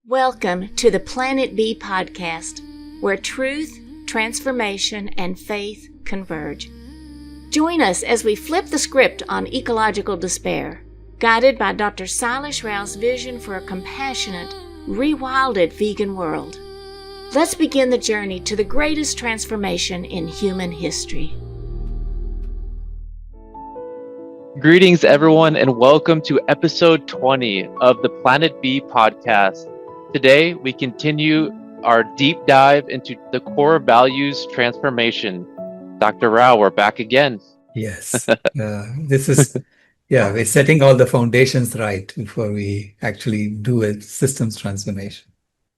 Welcome to the Planet B podcast, where truth, transformation, and faith converge. Join us as we flip the script on ecological despair, guided by Dr. Sailesh Rao's vision for a compassionate, rewilded vegan world. Let's begin the journey to the greatest transformation in human history. Greetings, everyone, and welcome to episode 20 of the Planet B podcast. Today, we continue our deep dive into the core values transformation. Dr. Rao, we're back again. Yes, we're setting all the foundations right before we actually do a systems transformation.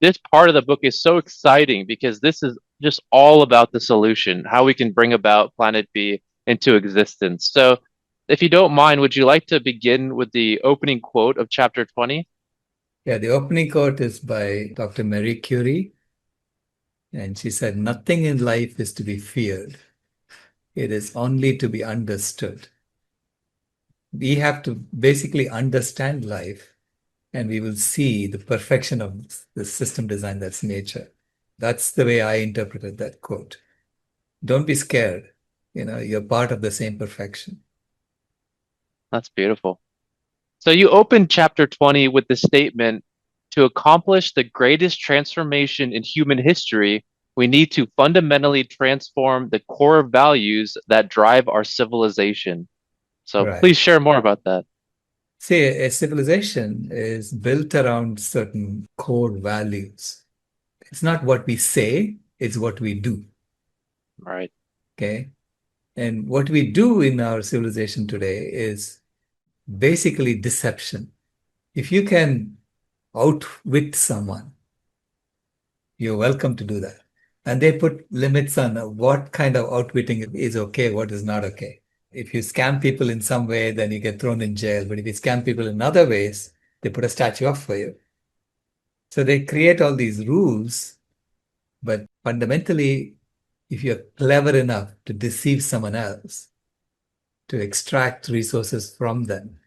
This part of the book is so exciting because this is just all about the solution, how we can bring about Planet B into existence. So, if you don't mind, would you like to begin with the opening quote of chapter 20? Yeah, the opening quote is by Dr. Marie Curie. And she said, "Nothing in life is to be feared. It is only to be understood." We have to basically understand life, and we will see the perfection of the system design that's nature. That's the way I interpreted that quote. Don't be scared. You're part of the same perfection. That's beautiful. So you opened chapter 20 with the statement, to accomplish the greatest transformation in human history, we need to fundamentally transform the core values that drive our civilization. So Right. Please share more about that. See, a civilization is built around certain core values. It's not what we say, it's what we do. Right. Okay? And what we do in our civilization today is basically deception. If you can outwit someone, you're welcome to do that. And they put limits on what kind of outwitting is okay, what is not okay. If you scam people in some way, then you get thrown in jail. But if you scam people in other ways, they put a statue up for you. So they create all these rules. But fundamentally, if you're clever enough to deceive someone else, to extract resources from them,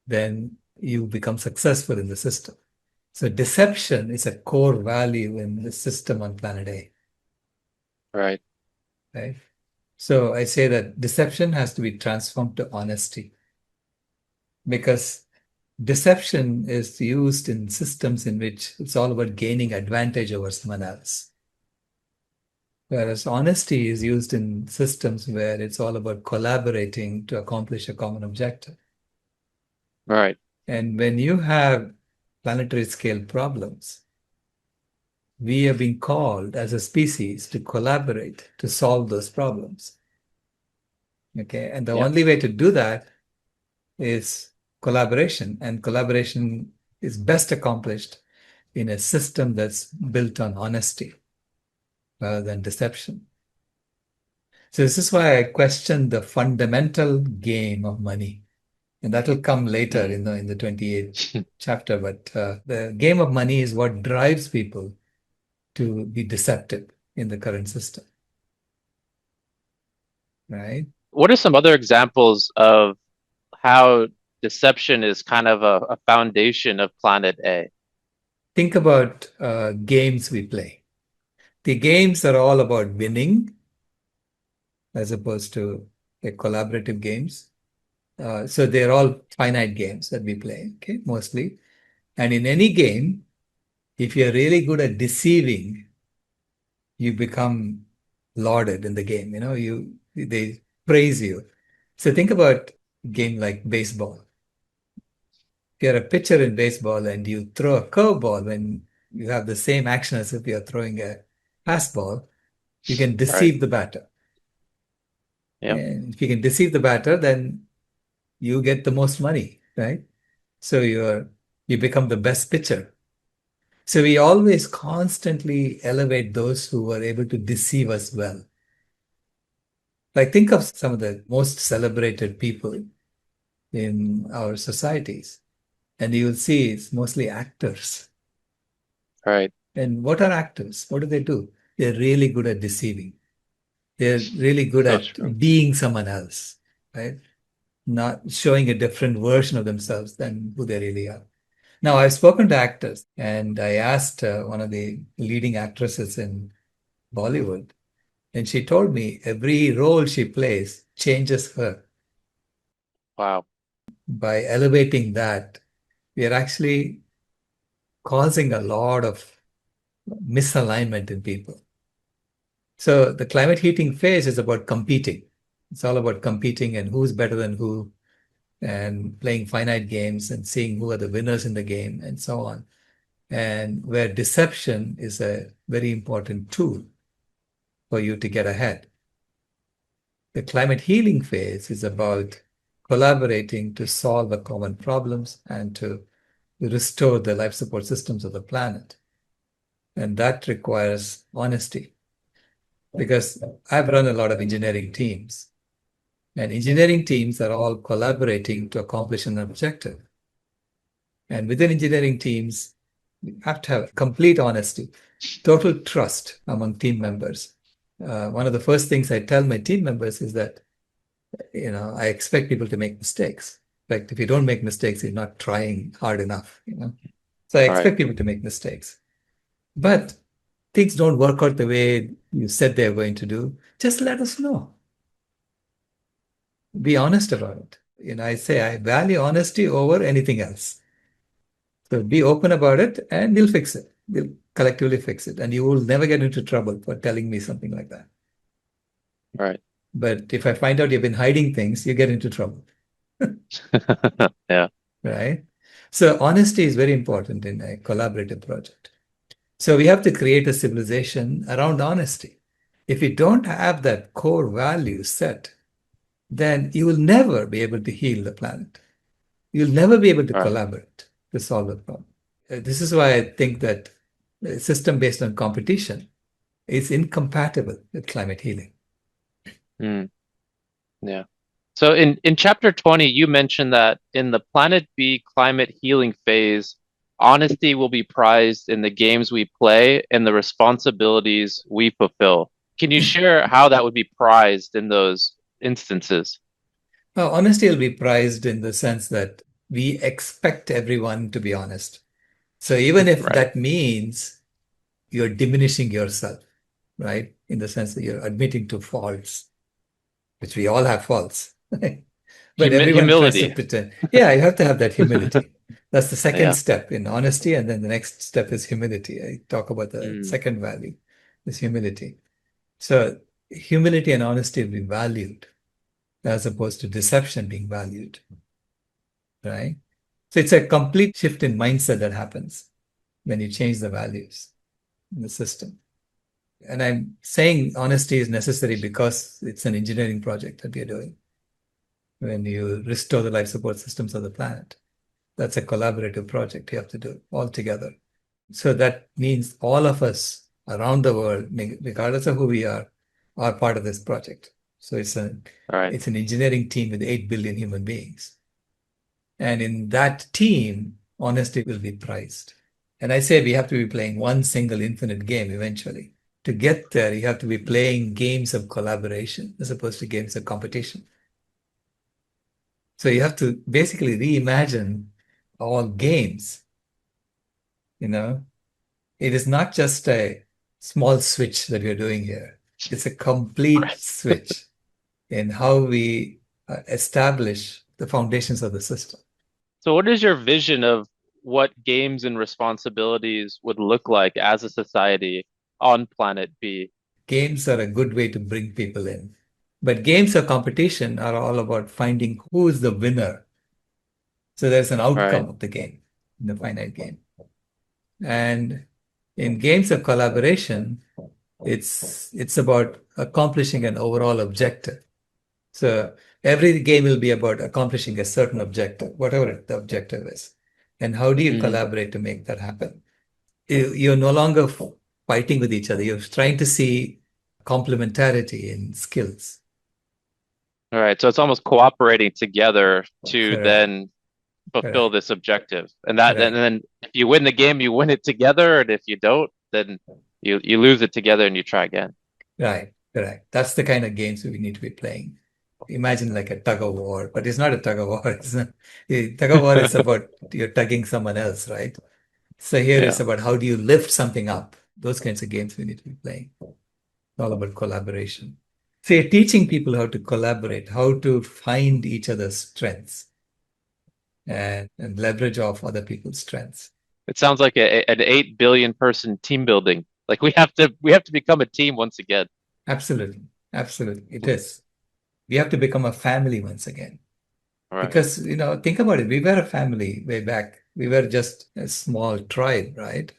then you become successful in the system. So deception is a core value in the system on planet A. Right. Right? So I say that deception has to be transformed to honesty, because deception is used in systems in which it's all about gaining advantage over someone else. Whereas honesty is used in systems where it's all about collaborating to accomplish a common objective. Right. And when you have planetary scale problems, we are being called as a species to collaborate to solve those problems. Okay, and the only way to do that is collaboration, and collaboration is best accomplished in a system that's built on honesty rather than deception. So this is why I question the fundamental game of money. And that will come later in the 28th chapter. But the game of money is what drives people to be deceptive in the current system. Right? What are some other examples of how deception is kind of a foundation of Planet A? Think about games we play. The games are all about winning as opposed to collaborative games. So they're all finite games that we play, okay, mostly. And in any game, if you're really good at deceiving, you become lauded in the game. They praise you. So think about a game like baseball. If you're a pitcher in baseball and you throw a curveball, when you have the same action as if you're throwing a fastball, you can deceive the batter. Yep. And if you can deceive the batter, then you get the most money, right? So you become the best pitcher. So we always constantly elevate those who are able to deceive us well. Like, think of some of the most celebrated people in our societies, and you will see it's mostly actors. Right. And what are actors? What do they do? They're really good at deceiving. They're really good at being someone else, right? Not showing a different version of themselves than who they really are. Now, I've spoken to actors, and I asked one of the leading actresses in Bollywood, and she told me every role she plays changes her. Wow. By elevating that, we are actually causing a lot of misalignment in people. So the climate heating phase is about competing. It's all about competing and who's better than who, and playing finite games and seeing who are the winners in the game and so on. And where deception is a very important tool for you to get ahead. The climate healing phase is about collaborating to solve the common problems and to restore the life support systems of the planet. And that requires honesty. Because I've run a lot of engineering teams, and engineering teams are all collaborating to accomplish an objective. And within engineering teams, you have to have complete honesty, total trust among team members. One of the first things I tell my team members is that, I expect people to make mistakes. In fact, if you don't make mistakes, you're not trying hard enough, So I expect people to make mistakes. But things don't work out the way you said they're going to do, just let us know. Be honest about it. I say I value honesty over anything else. So be open about it and we'll fix it. We'll collectively fix it. And you will never get into trouble for telling me something like that. Right. But if I find out you've been hiding things, you get into trouble. Yeah. Right? So honesty is very important in a collaborative project. So we have to create a civilization around honesty. If you don't have that core value set, then you will never be able to heal the planet. You'll never be able to collaborate to solve the problem. This is why I think that a system based on competition is incompatible with climate healing. Yeah. So in chapter 20, you mentioned that in the Planet B climate healing phase, honesty will be prized in the games we play and the responsibilities we fulfill. Can you share how that would be prized in those instances? Well, honesty will be prized in the sense that we expect everyone to be honest. So even if that means you're diminishing yourself, right? In the sense that you're admitting to faults, which we all have faults. But everyone tries to pretend. Yeah, you have to have that humility. That's the second step in honesty. And then the next step is humility. I talk about the second value, is humility. So humility and honesty will be valued as opposed to deception being valued, right? So it's a complete shift in mindset that happens when you change the values in the system. And I'm saying honesty is necessary because it's an engineering project that we are doing. When you restore the life support systems of the planet, that's a collaborative project you have to do all together. So that means all of us around the world, regardless of who we are part of this project. So it's an engineering team with 8 billion human beings. And in that team, honesty will be prized. And I say we have to be playing one single infinite game eventually. To get there, you have to be playing games of collaboration as opposed to games of competition. So you have to basically reimagine all games. It is not just a small switch that we're doing here. It's a complete switch in how we establish the foundations of the system. So what is your vision of what games and responsibilities would look like as a society on Planet B? Games are a good way to bring people in. But games of competition are all about finding who is the winner. So there's an outcome of the game, in the finite game. And in games of collaboration, it's about accomplishing an overall objective. So every game will be about accomplishing a certain objective, whatever the objective is. And how do you collaborate to make that happen? You're no longer fighting with each other. You're trying to see complementarity in skills. All right. So it's almost cooperating together to then fulfill this objective. And then if you win the game, you win it together. And if you don't, then you lose it together and you try again. Right. Correct. That's the kind of games we need to be playing. imagine like a tug of war, but it's not a tug of war. It's not, tug of war is about you're tugging someone else, right? So here it's Yeah. about how do you lift something up? Those kinds of games we need to be playing. It's all about collaboration. So you're teaching people how to collaborate, how to find each other's strengths and leverage off other people's strengths. It sounds like an 8 billion person team building. Like we have to become a team once again. Absolutely. Absolutely. It is. We have to become a family once again. All right. Because, think about it. We were a family way back. We were just a small tribe, right?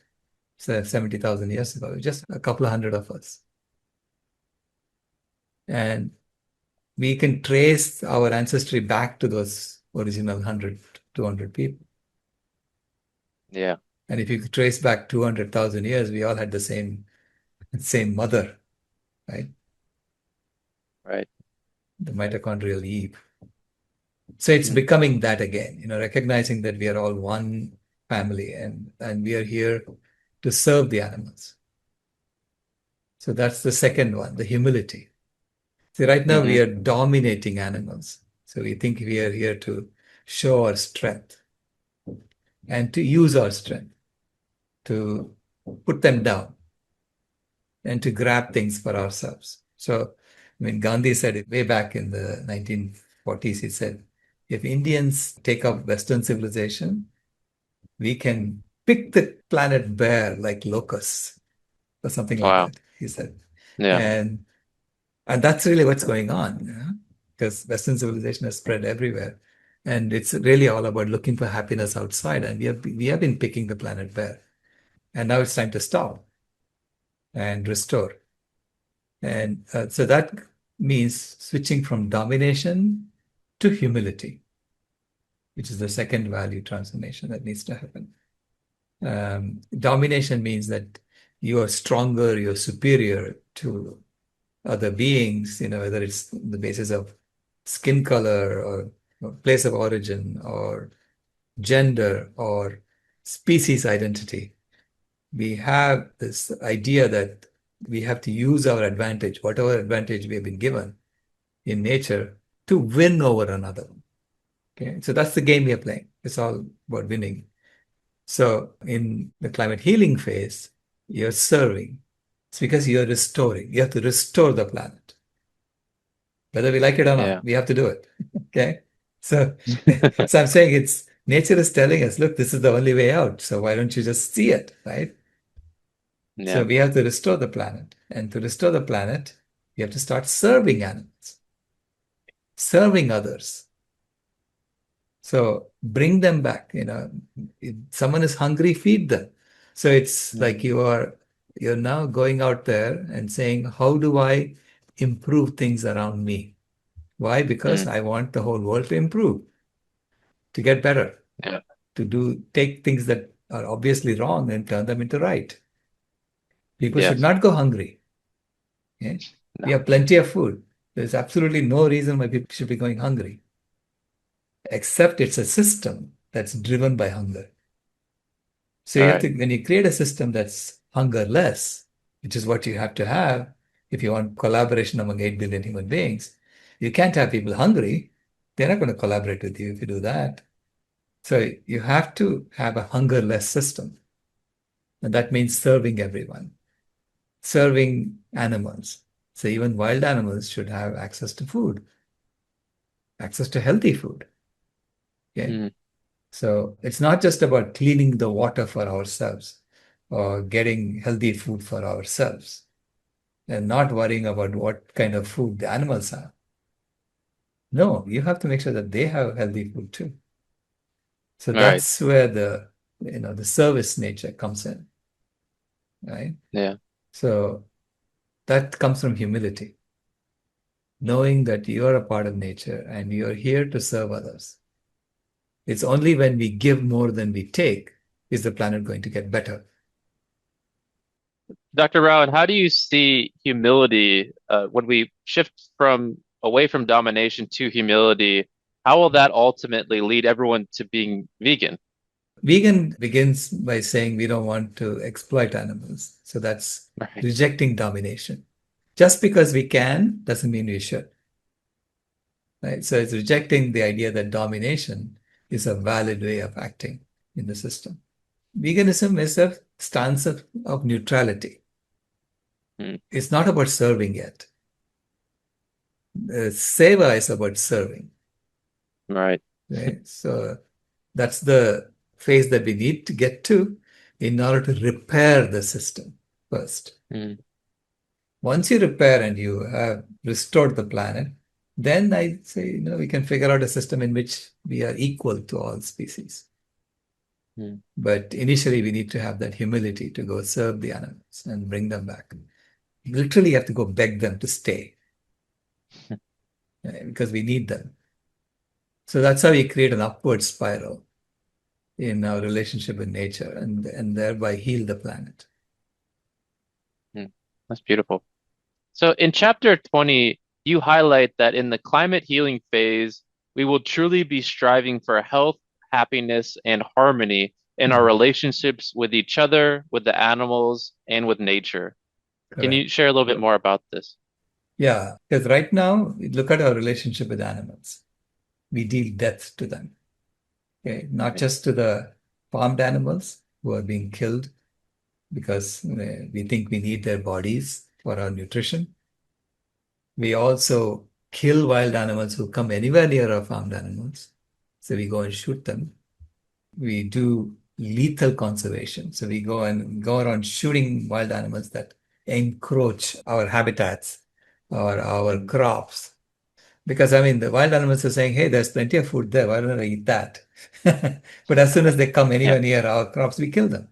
So 70,000 years ago, just a couple of hundred of us. And we can trace our ancestry back to those original 100, 200 people. Yeah. And if you trace back 200,000 years, we all had the same mother, right? Right. The mitochondrial Eve. So it's becoming that again, recognizing that we are all one family and we are here to serve the animals. So that's the second one, the humility. See, right now we are dominating animals. So we think we are here to show our strength and to use our strength to put them down and to grab things for ourselves. So, Gandhi said it way back in the 1940s. He said, if Indians take up Western civilization, we can pick the planet bare like locusts or something like Wow. that, he said. Yeah. And that's really what's going on, because Western civilization has spread everywhere. And it's really all about looking for happiness outside. And we have been picking the planet bare. And now it's time to stop and restore. And so that means switching from domination to humility, which is the second value transformation that needs to happen. Domination means that you are stronger, you're superior to other beings, whether it's the basis of skin color or place of origin or gender or species identity. We have this idea that we have to use our advantage, whatever advantage we have been given in nature, to win over another. Okay, so that's the game we are playing. It's all about winning. So in the climate healing phase, you're serving. It's because you're restoring. You have to restore the planet. Whether we like it or not, we have to do it. Okay. So, so I'm saying nature is telling us, look, this is the only way out. So why don't you just see it, right? Yeah. So we have to restore the planet. And to restore the planet, you have to start serving animals, serving others. So bring them back. If someone is hungry, feed them. So it's like you're now going out there and saying, how do I improve things around me? Why? Because I want the whole world to improve, to get better, to take things that are obviously wrong and turn them into right. People should not go hungry. Okay? No. We have plenty of food. There's absolutely no reason why people should be going hungry, except it's a system that's driven by hunger. So you have to, when you create a system that's hungerless, which is what you have to have if you want collaboration among 8 billion human beings, you can't have people hungry. They're not going to collaborate with you if you do that. So you have to have a hungerless system. And that means serving everyone, serving animals. So even wild animals should have access to food, access to healthy food. Okay. So it's not just about cleaning the water for ourselves or getting healthy food for ourselves and not worrying about what kind of food the animals have. No, you have to make sure that they have healthy food too. So that's where the service nature comes in, right? Yeah. So that comes from humility, knowing that you are a part of nature and you are here to serve others. It's only when we give more than we take is the planet going to get better. Dr. Rao, and how do you see humility when we shift away from domination to humility? How will that ultimately lead everyone to being vegan? Vegan begins by saying we don't want to exploit animals. So that's rejecting domination. Just because we can doesn't mean we should. right? So it's rejecting the idea that domination is a valid way of acting in the system. Veganism is a stance of neutrality. Mm. It's not about serving yet. Seva is about serving, Right. right? So that's the phase that we need to get to in order to repair the system first. Mm. Once you repair and you have restored the planet, then I say, we can figure out a system in which we are equal to all species. Mm. But initially, we need to have that humility to go serve the animals and bring them back. Literally, you have to go beg them to stay because we need them. So that's how we create an upward spiral in our relationship with nature and thereby heal the planet. Mm. That's beautiful. So in chapter 20, you highlight that in the climate healing phase, we will truly be striving for health, happiness, and harmony in our relationships with each other, with the animals, and with nature. Can Correct. you share a little bit more about this? Yeah, because right now, look at our relationship with animals. We deal death to them. Okay, not just to the farmed animals who are being killed because we think we need their bodies for our nutrition. We also kill wild animals who come anywhere near our farmed animals. So we go and shoot them. We do lethal conservation. So we go around shooting wild animals that encroach our habitats or our crops. Because the wild animals are saying, hey, there's plenty of food there. Why don't I eat that? But as soon as they come Yeah. anywhere near our crops, we kill them,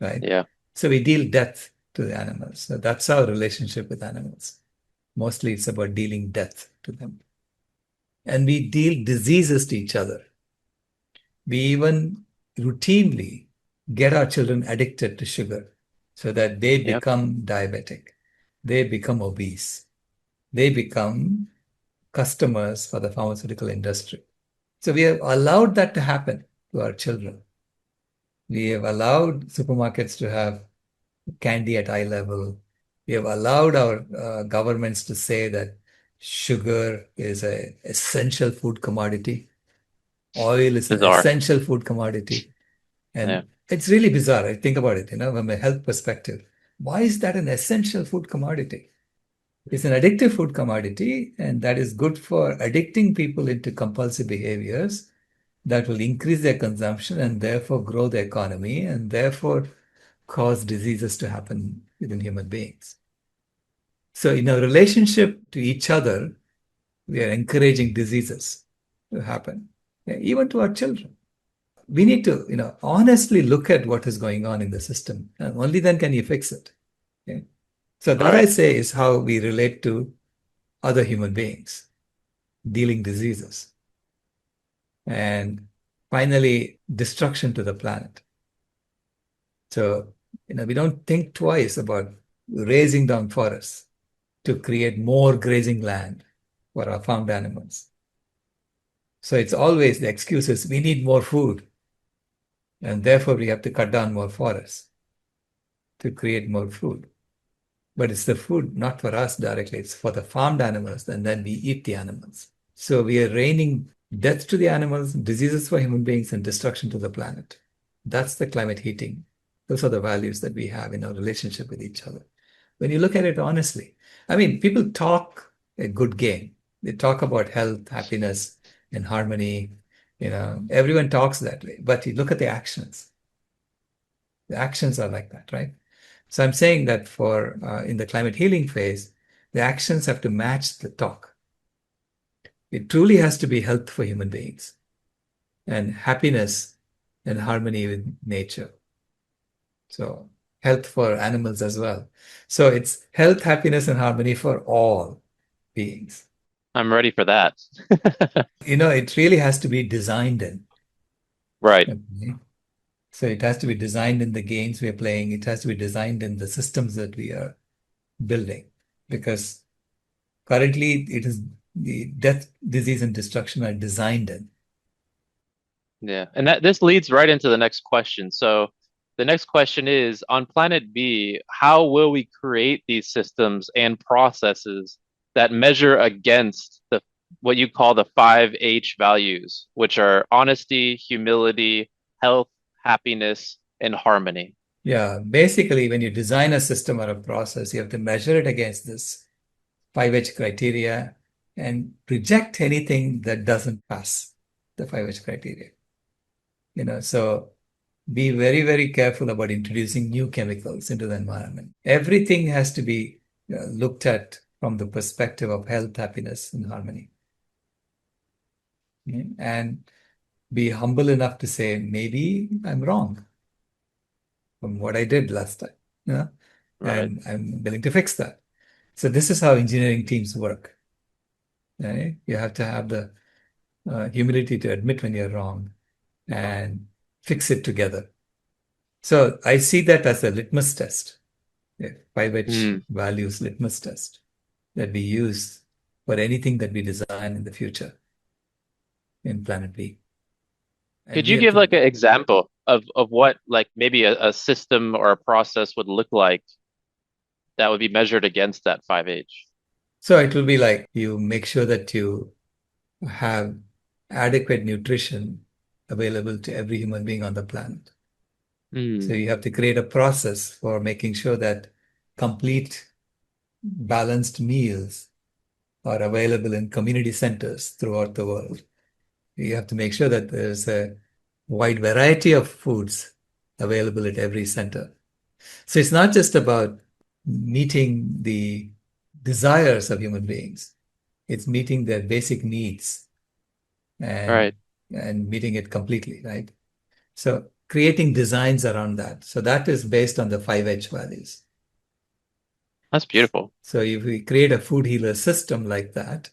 right? Yeah. So we deal death to the animals. So that's our relationship with animals. Mostly it's about dealing death to them. And we deal diseases to each other. We even routinely get our children addicted to sugar so that they Yep. become diabetic. They become obese. They become customers for the pharmaceutical industry. So we have allowed that to happen to our children. We have allowed supermarkets to have candy at eye level. We have allowed our governments to say that sugar is an essential food commodity. Oil is an Bizarre. essential food commodity. Yeah. And it's really bizarre. I think about it, from a health perspective. Why is that an essential food commodity? It's an addictive food commodity, and that is good for addicting people into compulsive behaviors that will increase their consumption and therefore grow the economy and therefore cause diseases to happen within human beings. So in our relationship to each other, we are encouraging diseases to happen, even to our children. We need to, honestly look at what is going on in the system, and only then can you fix it. Okay? So that I Right. say is how we relate to other human beings, dealing diseases. And finally, destruction to the planet. So, we don't think twice about raising down forests to create more grazing land for our farmed animals. So it's always the excuse is we need more food, and therefore we have to cut down more forests to create more food. But it's the food not for us directly, it's for the farmed animals, and then we eat the animals. So we are raining death to the animals, diseases for human beings, and destruction to the planet. That's the climate heating. Those are the values that we have in our relationship with each other. When you look at it honestly, people talk a good game. They talk about health, happiness, and harmony. Everyone talks that way. But you look at the actions. The actions are like that, right? So I'm saying that for in the climate healing phase, the actions have to match the talk. It truly has to be health for human beings and happiness and harmony with nature. So health for animals as well. So it's health, happiness, and harmony for all beings. I'm ready for that. It really has to be designed in. Right. Okay? So it has to be designed in the games we're playing. It has to be designed in the systems that we are building. Because currently it is the death, disease, and destruction are designed in. Yeah. And this leads right into the next question. So the next question is on planet B, how will we create these systems and processes that measure against the what you call the 5H values, which are honesty, humility, health, happiness, and harmony. Yeah, basically, when you design a system or a process, you have to measure it against this 5H criteria and reject anything that doesn't pass the 5H criteria. So be very, very careful about introducing new chemicals into the environment. Everything has to be looked at from the perspective of health, happiness, and harmony. And be humble enough to say, maybe I'm wrong from what I did last time. Yeah? Right. And I'm willing to fix that. So this is how engineering teams work. Right? You have to have the humility to admit when you're wrong and fix it together. So I see that as a litmus test, a 5H values litmus test that we use for anything that we design in the future in Planet B. And Could we you have give to, like an example of what like maybe a system or a process would look like that would be measured against that 5H? so it will be like you make sure that you have adequate nutrition available to every human being on the planet. So you have to create a process for making sure that complete balanced meals are available in community centers throughout the world. You have to make sure that there's a wide variety of foods available at every center. So it's not just about meeting the desires of human beings. It's meeting their basic needs and, Right. and meeting it completely, right? So creating designs around that. So that is based on the 5H values. That's beautiful. So if we create a food healer system like that,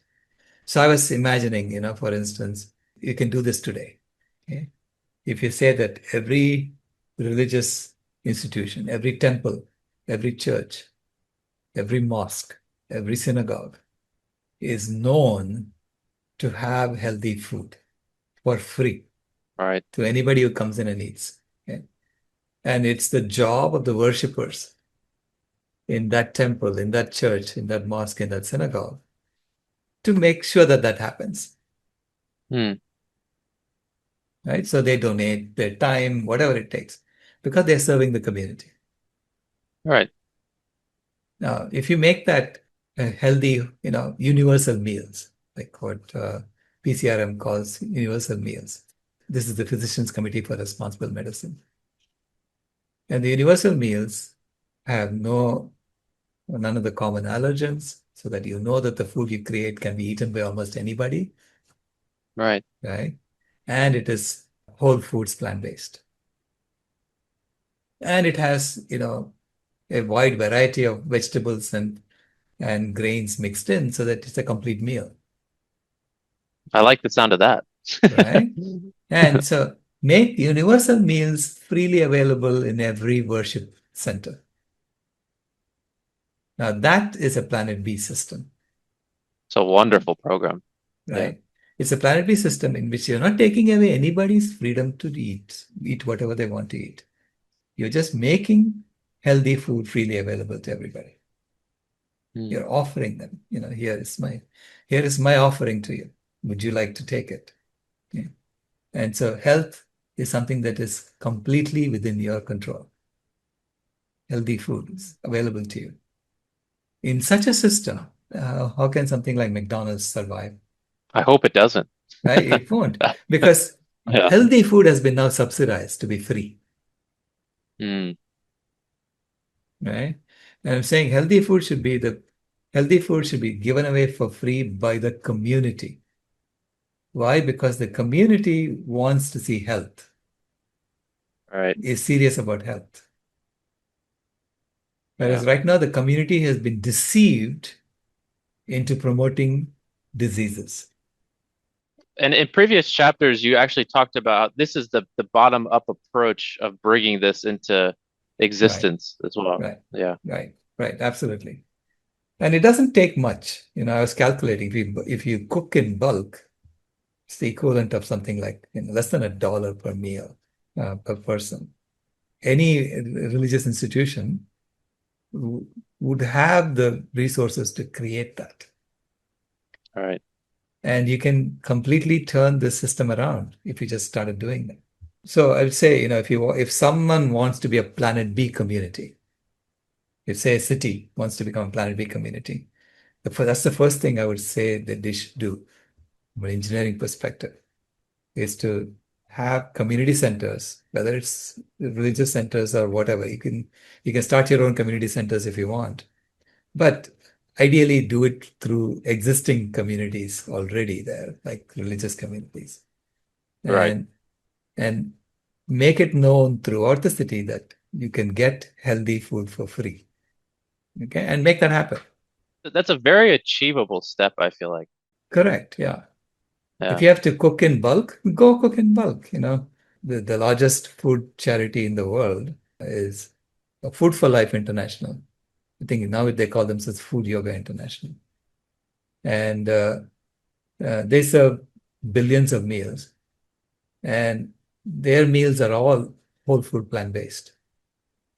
so I was imagining, for instance, you can do this today. Okay? If you say that every religious institution, every temple, every church, every mosque, every synagogue is known to have healthy food for free Right. to anybody who comes in and eats. Okay? And it's the job of the worshippers in that temple, in that church, in that mosque, in that synagogue to make sure that that happens. Right? So they donate their time, whatever it takes, because they're serving the community. Right. Now, if you make that healthy, universal meals, like what PCRM calls universal meals, this is the Physicians Committee for Responsible Medicine. And the universal meals have none of the common allergens, so that you know that the food you create can be eaten by almost anybody. Right. Right? And it is whole foods, plant-based. And it has, a wide variety of vegetables and grains mixed in so that it's a complete meal. I like the sound of that. Right? And so make universal meals freely available in every worship center. Now that is a Planet B system. It's a wonderful program. Right? Yeah. It's a Planet B system in which you're not taking away anybody's freedom to eat whatever they want to eat. You're just making healthy food freely available to everybody. You're offering them, here is my offering to you. Would you like to take it? Okay. And so health is something that is completely within your control. Healthy food is available to you. In such a system, how can something like McDonald's survive? I hope it doesn't. Right? It won't, because Yeah. healthy food has been now subsidized to be free. Mm. Right? And I'm saying healthy food should be given away for free by the community. Why? Because the community wants to see health, Right. is serious about health. Whereas Yeah. right now the community has been deceived into promoting diseases. And in previous chapters, you actually talked about this is the bottom up approach of bringing this into existence as well. Right. Yeah. Right. Absolutely. And it doesn't take much. I was calculating if you cook in bulk, it's the equivalent of something like less than $1 per meal per person. Any religious institution would have the resources to create that. All right. And you can completely turn the system around if you just started doing that. So I would say, if someone wants to be a Planet B community, if say a city wants to become a Planet B community, that's the first thing I would say that they should do from an engineering perspective, is to have community centers, whether it's religious centers or whatever. You can start your own community centers if you want, but ideally do it through existing communities already there, like religious communities, Right. and make it known throughout the city that you can get healthy food for free. Okay, and make that happen. That's a very achievable step, I feel like. Correct. Yeah. If Yeah. you have to cook in bulk, go cook in bulk. The largest food charity in the world is Food for Life International. I think now they call themselves Food Yoga International. And they serve billions of meals. And their meals are all whole food plant-based.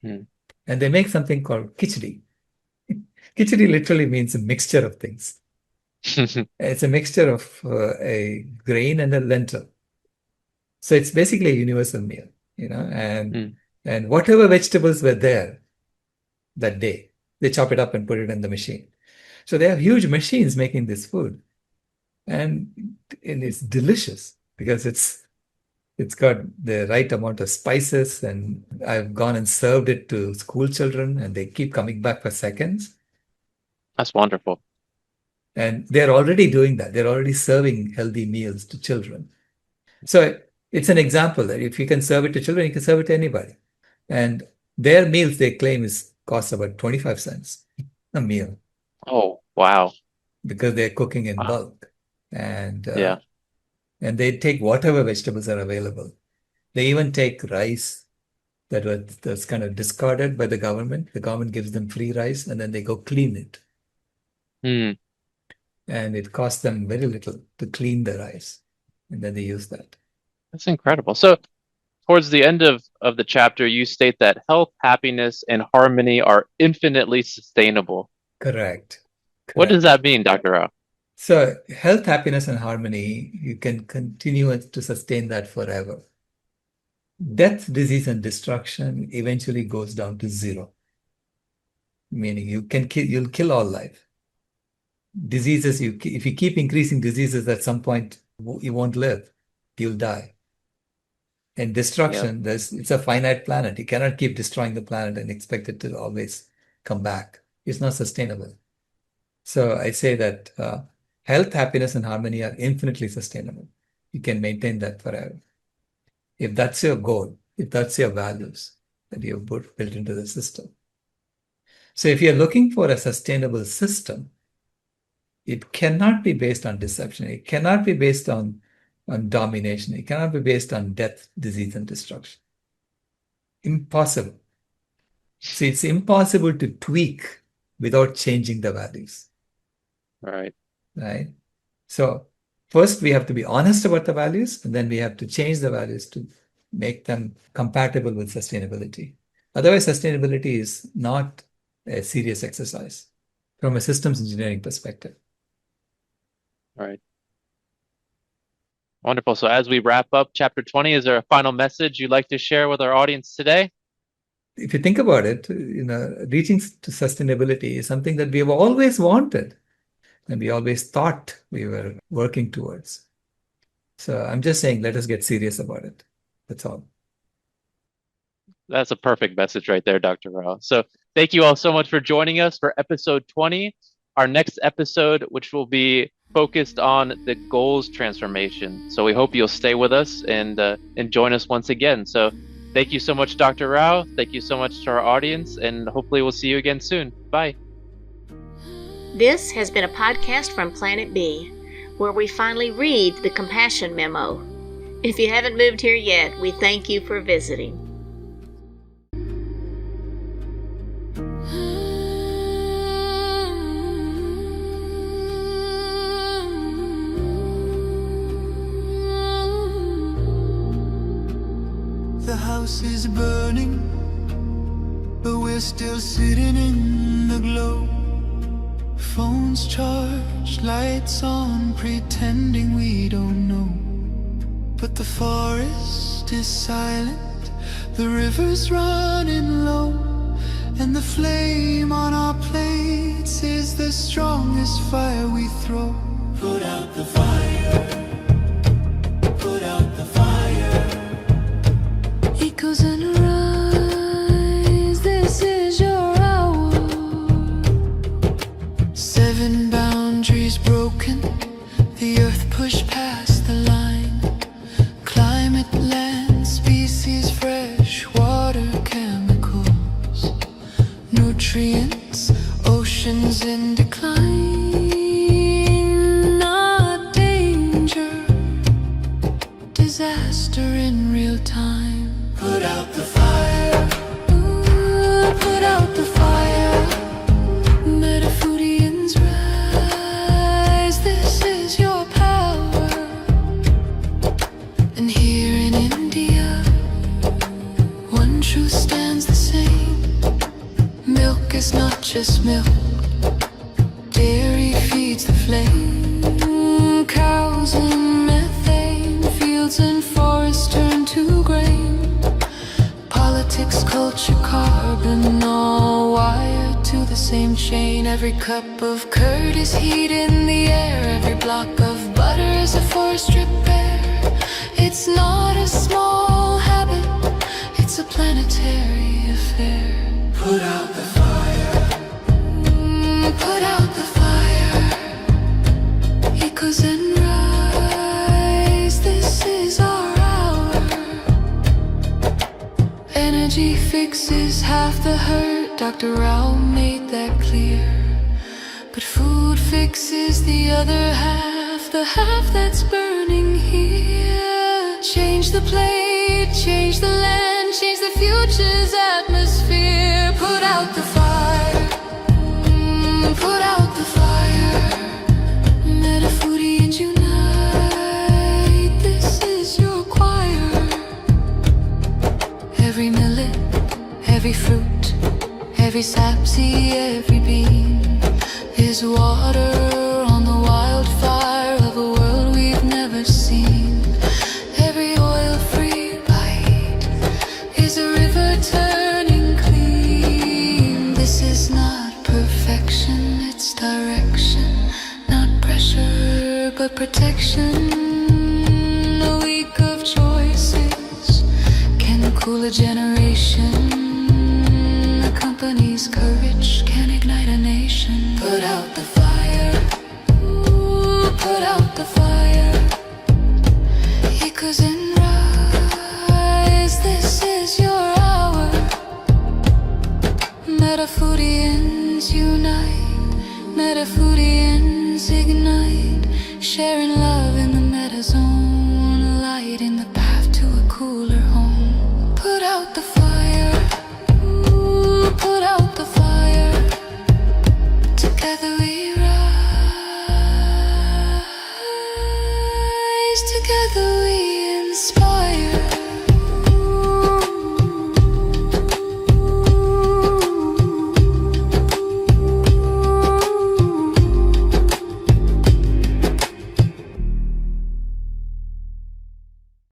Hmm. And they make something called khichdi. Khichdi literally means a mixture of things. It's a mixture of a grain and a lentil. So it's basically a universal meal, Hmm. and whatever vegetables were there that day, they chop it up and put it in the machine. So they have huge machines making this food. And it's delicious because it's got the right amount of spices, and I've gone and served it to school children and they keep coming back for seconds. That's wonderful. And they're already doing that. They're already serving healthy meals to children. So it's an example that if you can serve it to children, you can serve it to anybody. And their meals, they claim, cost about 25 cents a meal. Oh, wow. Because they're cooking in Wow. bulk. And Yeah. and they take whatever vegetables are available. They even take rice that's kind of discarded by the government. The government gives them free rice and then they go clean it. Hmm. And it costs them very little to clean the rice. And then they use that. That's incredible. So towards the end of the chapter, you state that health, happiness, and harmony are infinitely sustainable. Correct. What does that mean, Dr. Rao? So health, happiness, and harmony, you can continue to sustain that forever. Death, disease, and destruction eventually goes down to zero. Meaning you'll kill all life. Diseases, if you keep increasing diseases, at some point you won't live. You'll die. And destruction, it's a finite planet. You cannot keep destroying the planet and expect it to always come back. It's not sustainable. So I say that health, happiness, and harmony are infinitely sustainable. You can maintain that forever. If that's your goal, if that's your values that you've built into the system. So if you're looking for a sustainable system, it cannot be based on deception. It cannot be based on domination. It cannot be based on death, disease, and destruction. Impossible. See, it's impossible to tweak without changing the values. Right. Right. So first we have to be honest about the values, and then we have to change the values to make them compatible with sustainability. Otherwise, sustainability is not a serious exercise from a systems engineering perspective. Right. Wonderful. So as we wrap up chapter 20, is there a final message you'd like to share with our audience today? If you think about it, reaching to sustainability is something that we have always wanted and we always thought we were working towards. So I'm just saying, let us get serious about it. That's all. That's a perfect message right there, Dr. Rao. So thank you all so much for joining us for episode 20. Our next episode, which will be focused on the goals transformation. So we hope you'll stay with us and join us once again. So thank you so much, Dr. Rao. Thank you so much to our audience, and hopefully we'll see you again soon. Bye. This has been a podcast from Planet B, where we finally read the compassion memo. If you haven't moved here yet, we thank you for visiting. The house is burning, but we're still sitting in the glow. Phones charged, lights on, pretending we don't know. But the forest is silent, the river's running low, and the flame on our plates is the strongest fire we throw. Put out the fire, put out the fire. Echoes and rise, this is your hour. 7 boundaries broken, the earth pushed past the line. Climate, land, species, fresh water, chemicals, nutrients, oceans in decline. Not danger, disaster in real time. Put out the fire, ooh, put out the fire. Metafoodians rise, this is your power. And here in India, one truth stands the same. Milk is not just milk, dairy feeds the flame. Cows and methane, fields and forests turn to grain. Politics, culture, carbon, all wired to the same chain. Every cup of curd is heat in the air, every block of butter is a forest repair. It's not a small habit, it's a planetary affair. Put out the fire, put out the fire. Echoes and rise, this is our hour. Energy fixes half the hurt, Dr. Rao made that clear. But food fixes the other half, the half that's burning here. Change the plate, change the land, change the future's atmosphere. Put out the fire, put out the fire. Metafoodians unite, this is your choir. Every millet, every fruit, every sapseed, every bean is water on the wildfire of a world we've never seen. Every oil-free bite is a river turning clean. This is not perfection, it's direction. Not pressure, but protection. A week of choices can cool a generation. A company's courage can ignite a nation. Put out the fire, ooh, put out the fire. Echoes and rise, this is your hour. Metafoodians unite, Metafoodians ignite, sharing love in the metazone, light in the path to a cooler home. Put out the fire, ooh, put out the fire. Together we rise, together we